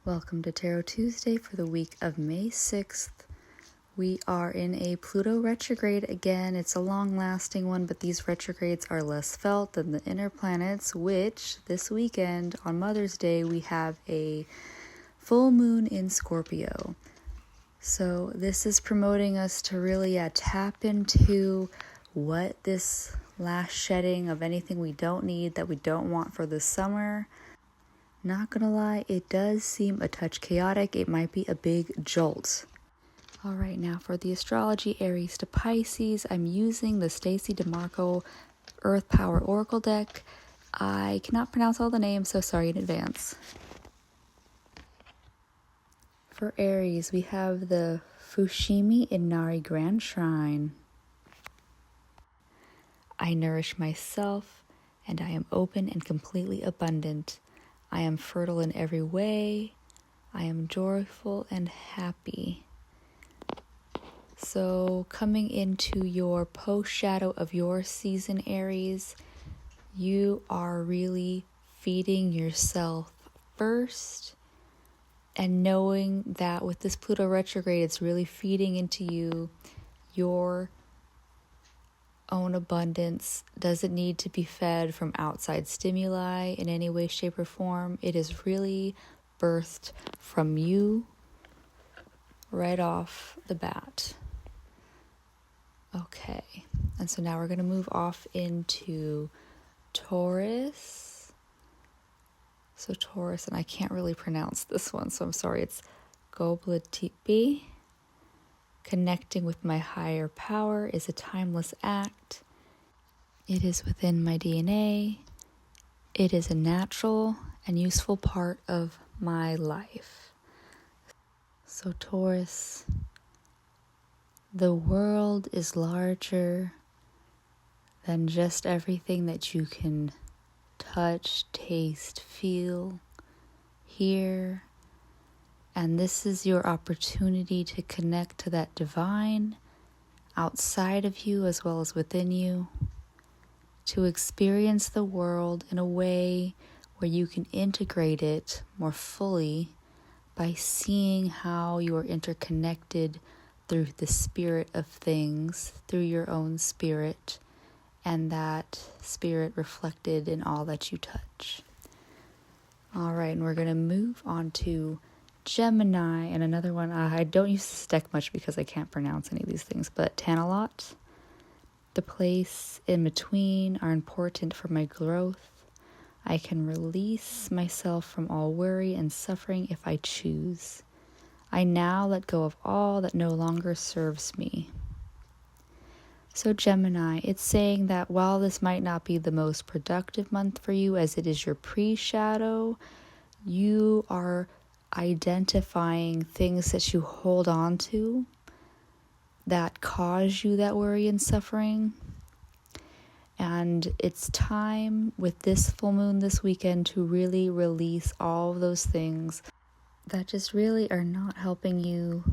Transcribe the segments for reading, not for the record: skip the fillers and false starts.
Welcome to Tarot Tuesday for the week of May 6th. We are in a Pluto retrograde again. It's a long-lasting one, but these retrogrades are less felt than the inner planets, which this weekend on Mother's Day we have a full moon in Scorpio. So this is promoting us to really tap into what this last shedding of anything we don't need, that we don't want for this summer. Not gonna lie, it does seem a touch chaotic. It might be a big jolt. All right, now for the astrology, Aries to Pisces, I'm using the Stacy Demarco Earth Power Oracle deck. I cannot pronounce all the names, so sorry in advance. For Aries, we have the Fushimi Inari Grand Shrine. I nourish myself, and I am open and completely abundant. I am fertile in every way. I am joyful and happy. So coming into your post-shadow of your season, Aries, you are really feeding yourself first and knowing that with this Pluto retrograde, it's really feeding into you. Your own abundance doesn't need to be fed from outside stimuli in any way, shape, or form. It is really birthed from you right off the bat. Okay, and so now we're going to move off into Taurus. So Taurus, and I can't really pronounce this one, so I'm sorry. It's Gobletipi. Connecting with my higher power is a timeless act. It is within my DNA. It is a natural and useful part of my life. So Taurus, the world is larger than just everything that you can touch, taste, feel, hear. And this is your opportunity to connect to that divine outside of you as well as within you, to experience the world in a way where you can integrate it more fully by seeing how you are interconnected through the spirit of things, through your own spirit, and that spirit reflected in all that you touch. All right, and we're going to move on to Gemini, and another one, I don't use this deck much because I can't pronounce any of these things, but Tanalot. The place in between are important for my growth. I can release myself from all worry and suffering if I choose. I now let go of all that no longer serves me. So Gemini, it's saying that while this might not be the most productive month for you as it is your pre-shadow, you are identifying things that you hold on to that cause you that worry and suffering. And it's time with this full moon this weekend to really release all of those things that just really are not helping you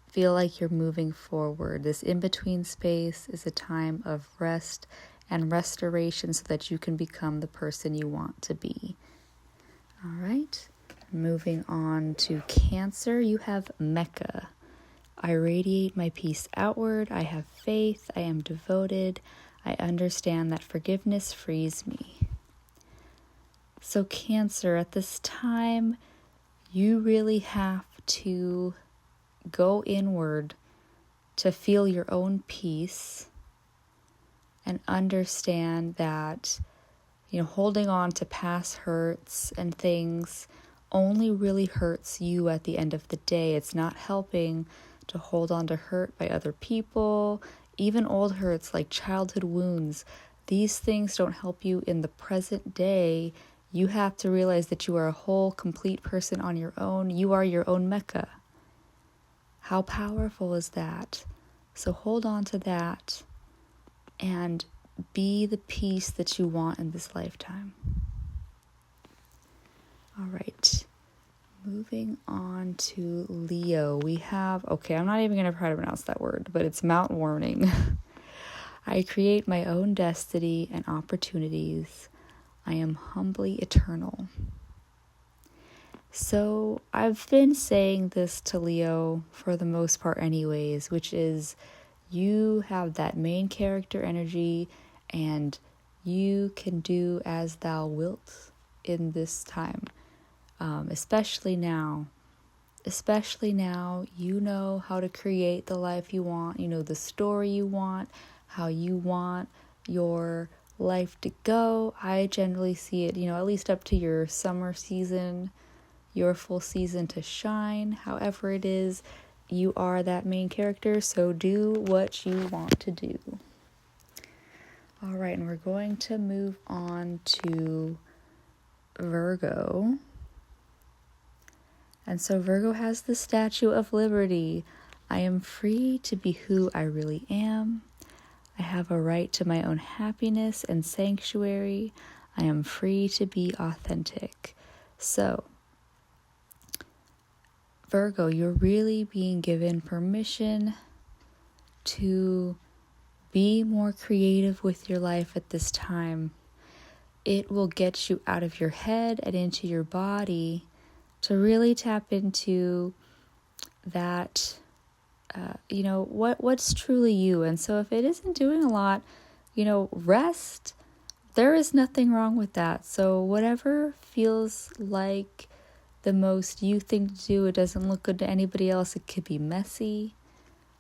feel like you're moving forward. This in-between space is a time of rest and restoration so that you can become the person you want to be. All right. Moving on to Cancer, you have Mecca. I radiate my peace outward. I have faith. I am devoted. I understand that forgiveness frees me. So Cancer, at this time, you really have to go inward to feel your own peace and understand that, holding on to past hurts and things only really hurts you at the end of the day. It's not helping to hold on to hurt by other people, even old hurts like childhood wounds. These things don't help you in the present day. You have to realize that you are a whole, complete person on your own. You are your own Mecca. How powerful is that? So hold on to that and be the peace that you want in this lifetime. All right, moving on to Leo. We have, I'm not even going to try to pronounce that word, but it's Mount Warning. I create my own destiny and opportunities. I am humbly eternal. So I've been saying this to Leo for the most part anyways, which is you have that main character energy and you can do as thou wilt in this time. Especially now, you know how to create the life you want, you know the story you want, how you want your life to go. I generally see it, at least up to your summer season, your full season to shine. However it is, you are that main character, so do what you want to do. All right, and we're going to move on to Virgo. And so Virgo has the Statue of Liberty. I am free to be who I really am. I have a right to my own happiness and sanctuary. I am free to be authentic. So, Virgo, you're really being given permission to be more creative with your life at this time. It will get you out of your head and into your body to really tap into that, what's truly you. And so if it isn't doing a lot, rest. There is nothing wrong with that. So whatever feels like the most you thing to do, it doesn't look good to anybody else. It could be messy.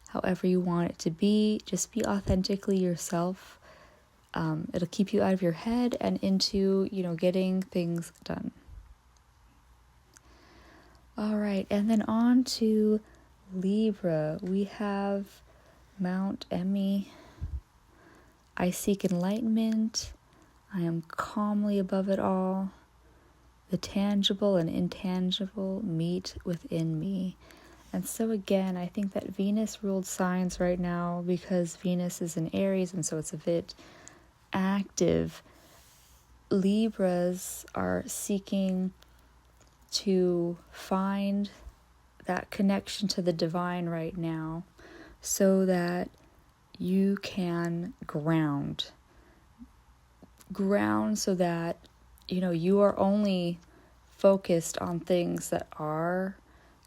However you want it to be, just be authentically yourself. It'll keep you out of your head and into, getting things done. All right, and then on to Libra. We have Mount Emmy. I seek enlightenment. I am calmly above it all. The tangible and intangible meet within me. And so again, I think that Venus ruled signs right now because Venus is in Aries, and so it's a bit active. Libras are seeking to find that connection to the divine right now so that you can ground so that you are only focused on things that are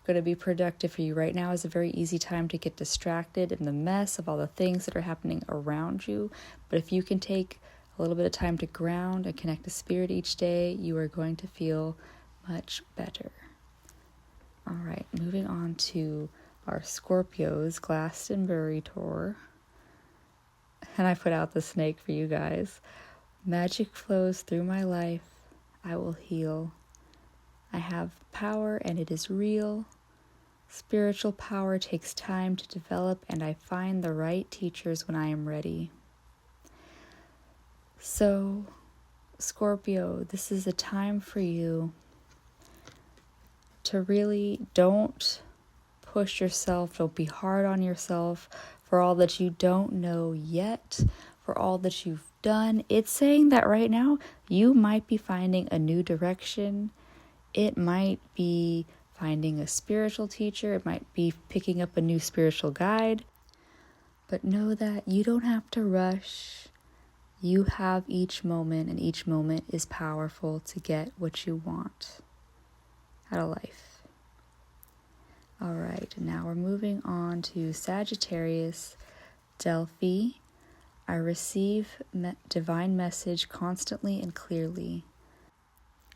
going to be productive for you. Right now is a very easy time to get distracted in the mess of all the things that are happening around you, but if you can take a little bit of time to ground and connect to spirit each day, you are going to feel much better. All right, moving on to our Scorpios Glastonbury tour. And I put out the snake for you guys. Magic flows through my life. I will heal. I have power and it is real. Spiritual power takes time to develop, and I find the right teachers when I am ready. So, Scorpio, this is a time for you to really don't push yourself, don't be hard on yourself for all that you don't know yet, for all that you've done. It's saying that right now you might be finding a new direction. It might be finding a spiritual teacher. It might be picking up a new spiritual guide. But know that you don't have to rush. You have each moment, and each moment is powerful to get what you want out of life. All right, now we're moving on to Sagittarius, Delphi. I receive divine message constantly and clearly.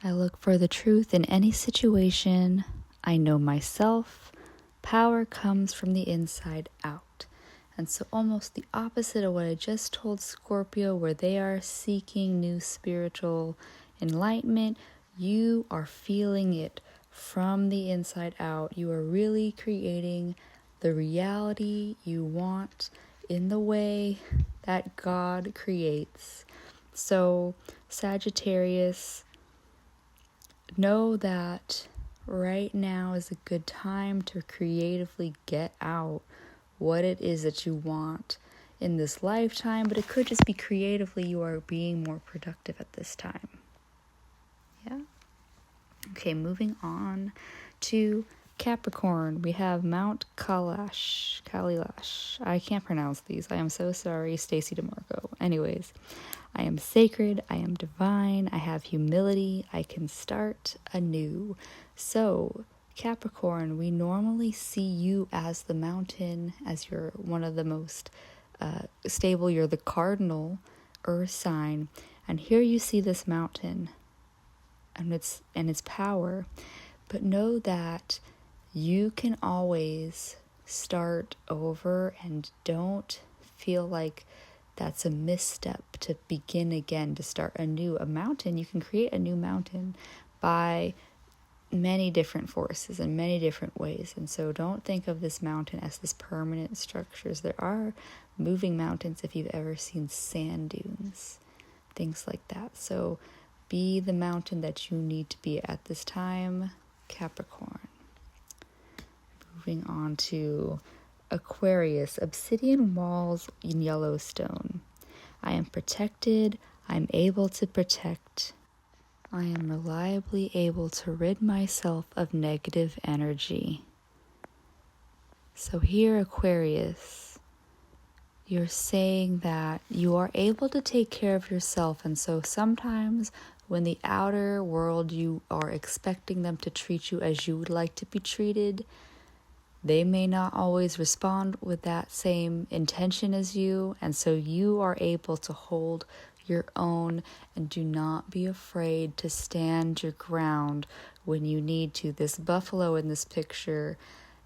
I look for the truth in any situation. I know myself. Power comes from the inside out. And so almost the opposite of what I just told Scorpio, where they are seeking new spiritual enlightenment, you are feeling it from the inside out. You are really creating the reality you want in the way that God creates. So, Sagittarius, know that right now is a good time to creatively get out what it is that you want in this lifetime, but it could just be creatively you are being more productive at this time. Yeah? Okay, moving on to Capricorn. We have Mount Kailash. I can't pronounce these. I am so sorry, Stacy Demarco. Anyways, I am sacred, I am divine, I have humility, I can start anew. So, Capricorn, we normally see you as the mountain, as you're one of the most stable, you're the cardinal earth sign, and here you see this mountain and its power. But know that you can always start over, and don't feel like that's a misstep to begin again, to start anew. A mountain, you can create a new mountain by many different forces in many different ways. And so don't think of this mountain as this permanent structures. There are moving mountains if you've ever seen sand dunes, things like that. So be the mountain that you need to be at this time, Capricorn. Moving on to Aquarius, obsidian walls in Yellowstone. I am protected. I'm able to protect. I am reliably able to rid myself of negative energy. So here, Aquarius, you're saying that you are able to take care of yourself. And so sometimes when the outer world, you are expecting them to treat you as you would like to be treated, they may not always respond with that same intention as you. And so you are able to hold your own, and do not be afraid to stand your ground when you need to. This buffalo in this picture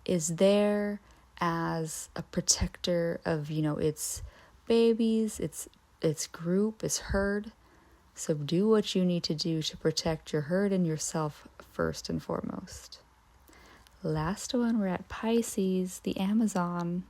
is there as a protector of, its babies, its group, its herd. So do what you need to do to protect your herd and yourself first and foremost. Last one, we're at Pisces, the Amazon.